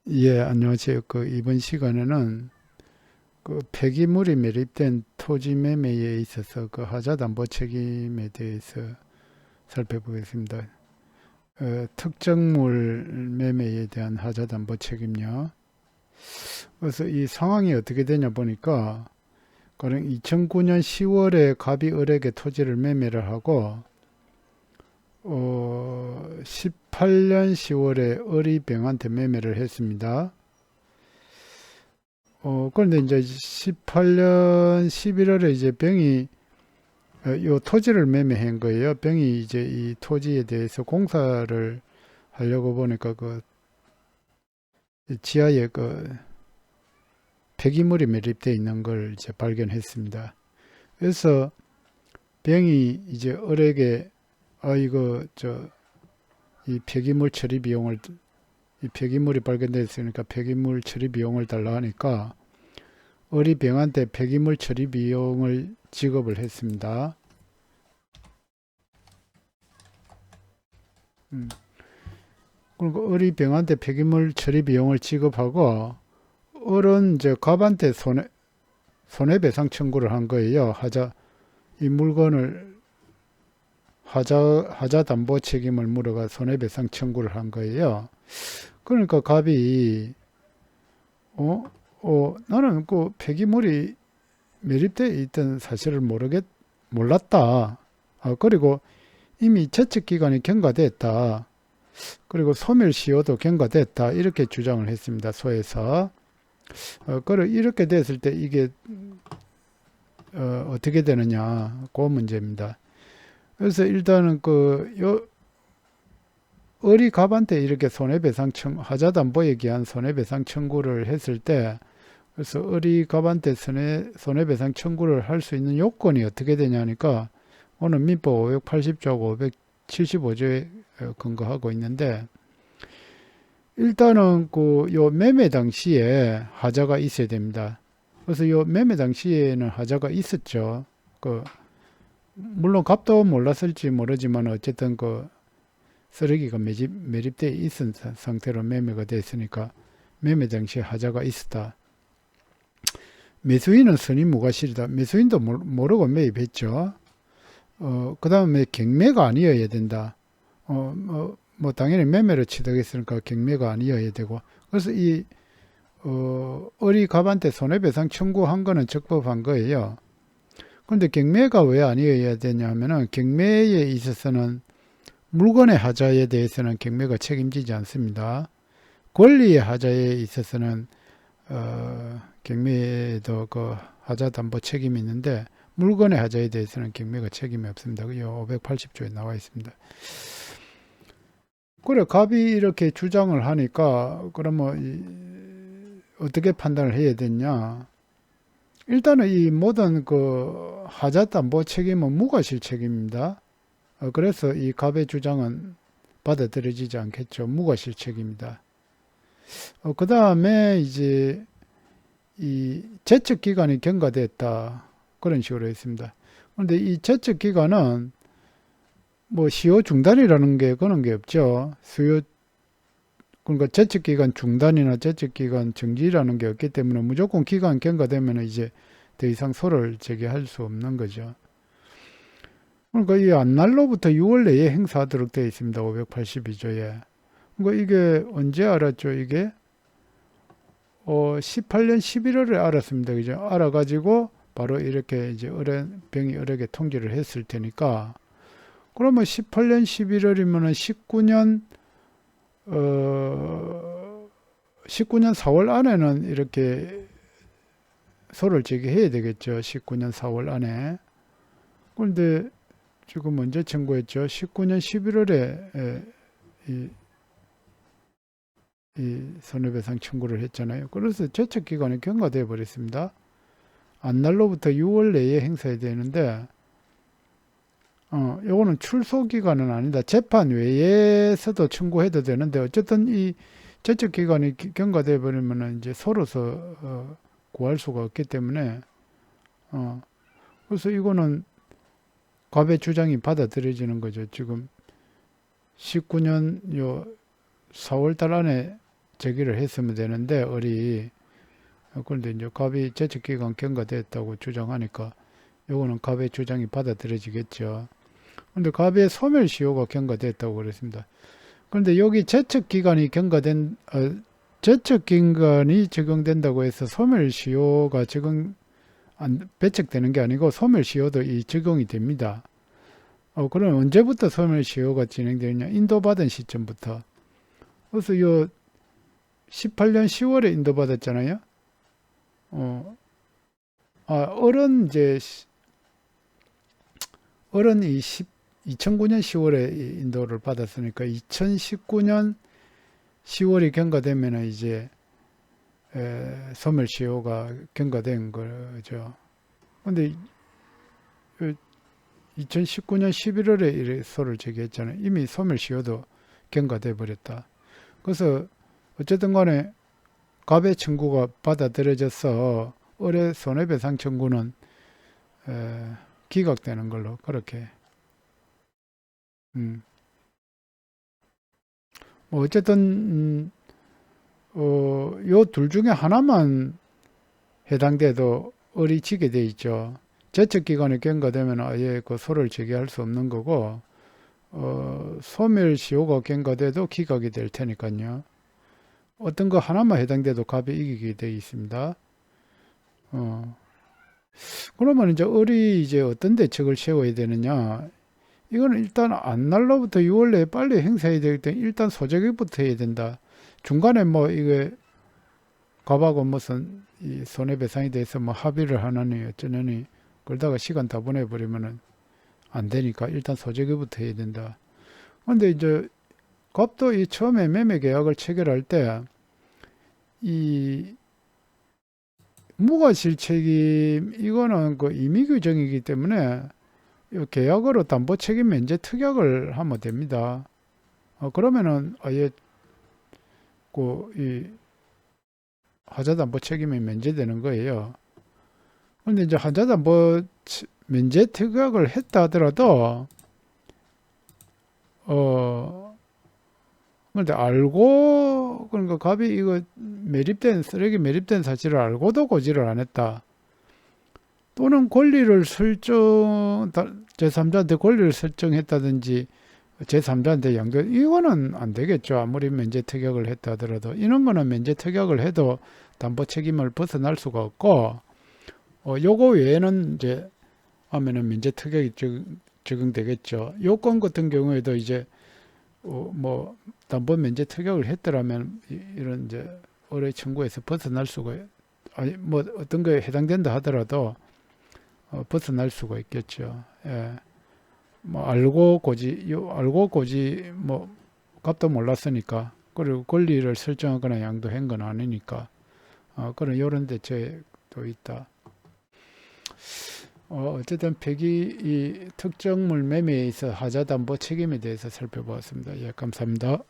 예, 안녕하세요. 이번 시간에는 폐기물이 매립된 토지 매매에 있어서 하자담보 책임에 대해서 살펴보겠습니다. 특정물 매매에 대한 하자담보 책임요. 그래서 이 상황이 어떻게 되냐 보니까, 그럼 2009년 10월에 갑이 을에게 토지를 매매를 하고, 18년 10월에 을이 병한테 매매를 했습니다. 그런데 이제 18년 11월에 이제 병이 요 토지를 매매한 거예요. 병이 이제 이 토지에 대해서 공사를 하려고 보니까 지하에 폐기물이 매립되어 있는 걸 이제 발견했습니다. 그래서 병이 이제 을에게 이거 이 폐기물 처리 비용을 이 폐기물이 발견됐으니까 폐기물 처리 비용을 달라 하니까 을이 병한테 폐기물 처리 비용을 지급을 했습니다. 그리고 을이 병한테 폐기물 처리 비용을 지급하고 을은 이제 갑한테 손해배상 청구를 한 거예요. 이 물건을 하자 담보 책임을 물어가 손해배상 청구를 한 거예요. 그러니까 갑이 나는 폐기물이 매립되어 있던 사실을 몰랐다. 그리고 이미 채측 기간이 경과됐다. 그리고 소멸시효도 경과됐다. 이렇게 주장을 했습니다. 소에서. 그리고 이렇게 됐을 때 이게 어떻게 되느냐. 그 문제입니다. 그래서 일단은 을이 갑한테 이렇게 하자담보에 기한 손해배상 청구를 했을 때, 그래서 을이 갑한테 손해배상 청구를 할 수 있는 요건이 어떻게 되냐니까, 오늘 민법 580조하고 575조에 근거하고 있는데, 일단은 요 매매 당시에 하자가 있어야 됩니다. 그래서 요 매매 당시에는 하자가 있었죠. 물론 갑도 몰랐을지 모르지만 어쨌든 쓰레기가 매립되어 있은 상태로 매매가 됐으니까 매매 당시에 하자가 있었다. 매수인은 선의무과실이다. 매수인도 모르고 매입했죠. 그 다음에 경매가 아니어야 된다. 당연히 매매를 취득했으니까 경매가 아니어야 되고. 그래서 을이 갑한테 손해배상 청구한 거는 적법한 거예요. 그런데 경매가 왜 아니어야 되냐 하면은 경매에 있어서는 물건의 하자에 대해서는 경매가 책임지지 않습니다. 권리의 하자에 있어서는 경매에도 하자 담보 책임이 있는데 물건의 하자에 대해서는 경매가 책임이 없습니다. 580조에 나와 있습니다. 그래, 갑이 이렇게 주장을 하니까 그러면 어떻게 판단을 해야 되냐? 일단은 이 모든 하자 담보 책임은 무과실 책임입니다. 그래서 이 갑의 주장은 받아들여지지 않겠죠. 무과실 책임이다. 그 다음에 이제 이 제척 기간이 경과됐다. 그런 식으로 했습니다. 그런데 이 제척 기간은 시효 중단이라는 게 그런 게 없죠. 그러니까 제척 기간 중단이나 제척 기간 정지라는 게 없기 때문에 무조건 기간 경과되면 이제 더 이상 소를 제기할 수 없는 거죠. 그러니까 이 안날로부터 6월 내에 행사하도록 되어 있습니다. 582조에. 그러니까 이게 언제 알았죠? 이게 18년 11월에 알았습니다. 그죠? 알아가지고 바로 이렇게 이제 병이 을에게 통지를 했을 테니까 그러면 18년 11월이면은 19년 4월 안에는 이렇게 소를 제기해야 되겠죠. 19년 4월 안에. 그런데 지금 언제 청구했죠? 19년 11월에 이 손해배상 청구를 했잖아요. 그래서 제척 기간이 경과되어 버렸습니다. 안날로부터 6월 내에 행사해야 되는데 요거는 출소 기간은 아니다. 재판 외에서도 청구해도 되는데 어쨌든 이 제척 기간이 경과되어 버리면은 이제 서로서 구할 수가 없기 때문에 그래서 이거는 갑의 주장이 받아들여지는 거죠. 지금 19년 요 4월 달 안에 제기를 했으면 되는데 을이 그런데 이제 갑이 제척기간 경과됐다고 주장하니까 요거는 갑의 주장이 받아들여지겠죠. 근데 갑의 소멸시효가 경과됐다고 그랬습니다. 그런데 여기 제척기간이 경과된 제척기간이 적용된다고 해서 소멸시효가 적용 배척되는 게 아니고 소멸시효도 이 적용이 됩니다. 그럼 언제부터 소멸시효가 진행되느냐? 인도받은 시점부터. 그래서 요 18년 10월에 인도받았잖아요. 어른 이제 어른이 2009년 10월에 인도를 받았으니까 2019년 10월이 경과되면 이제 소멸시효가 경과된 거죠. 근데 2019년 11월에 소를 제기했잖아요. 이미 소멸시효도 경과돼 버렸다. 그래서 어쨌든 간에 갑의 청구가 받아들여져서 을의 손해배상 청구는 기각되는 걸로 그렇게 뭐 어쨌든 요 둘 중에 하나만 해당돼도 을이 지게 돼 있죠. 제척기간이 경과되면 아예 그 소를 제기할 수 없는 거고 소멸시효가 경과돼도 기각이 될 테니까요. 어떤 거 하나만 해당돼도 갑이 이기게 돼 있습니다. 그러면 이제 을이 이제 어떤 대책을 세워야 되느냐? 이거는 일단 안날로부터 6월 내에 빨리 행사해야 되기 때문에 일단 소재기부터 해야 된다. 중간에 뭐 이게 갑하고 무슨 이 손해배상에 대해서 뭐 합의를 하느니 어쩌느니 그러다가 시간 다 보내버리면은 안 되니까 일단 소재기부터 해야 된다. 근데 이제 갑도 이 처음에 매매 계약을 체결할 때 이 무과실 책임 이거는 그 임의 규정이기 때문에 이 계약으로 담보 책임 면제 특약을 하면 됩니다. 그러면은 아예 그 이 하자담보 책임이 면제되는 거예요. 그런데 이제 하자담보 면제 특약을 했다 하더라도 그런데 알고 그러니까 갑이 이거 쓰레기 매립된 사실을 알고도 고지를 안 했다. 또는 권리를 제3자한테 권리를 설정했다든지 제3자한테 양도 이거는 안 되겠죠. 아무리 면제 특약을 했다 하더라도 이런 거는 면제 특약을 해도 담보 책임을 벗어날 수가 없고 요거 외에는 이제 하면은 면제 특약이 적용되겠죠. 요건 같은 경우에도 이제 뭐 담보 면제 특약을 했더라면 이런 이제 의뢰 청구에서 벗어날 수가 아니 뭐 어떤 거에 해당된다 하더라도 벗어날 수가 있겠죠. 예. 뭐 알고 고지 뭐 값도 몰랐으니까 그리고 권리를 설정하거나 양도한 건 아니니까 그런 이런 대책도 있다. 어쨌든 폐기 이 특정물 매매에 있어 하자담보 책임에 대해서 살펴보았습니다. 예, 감사합니다.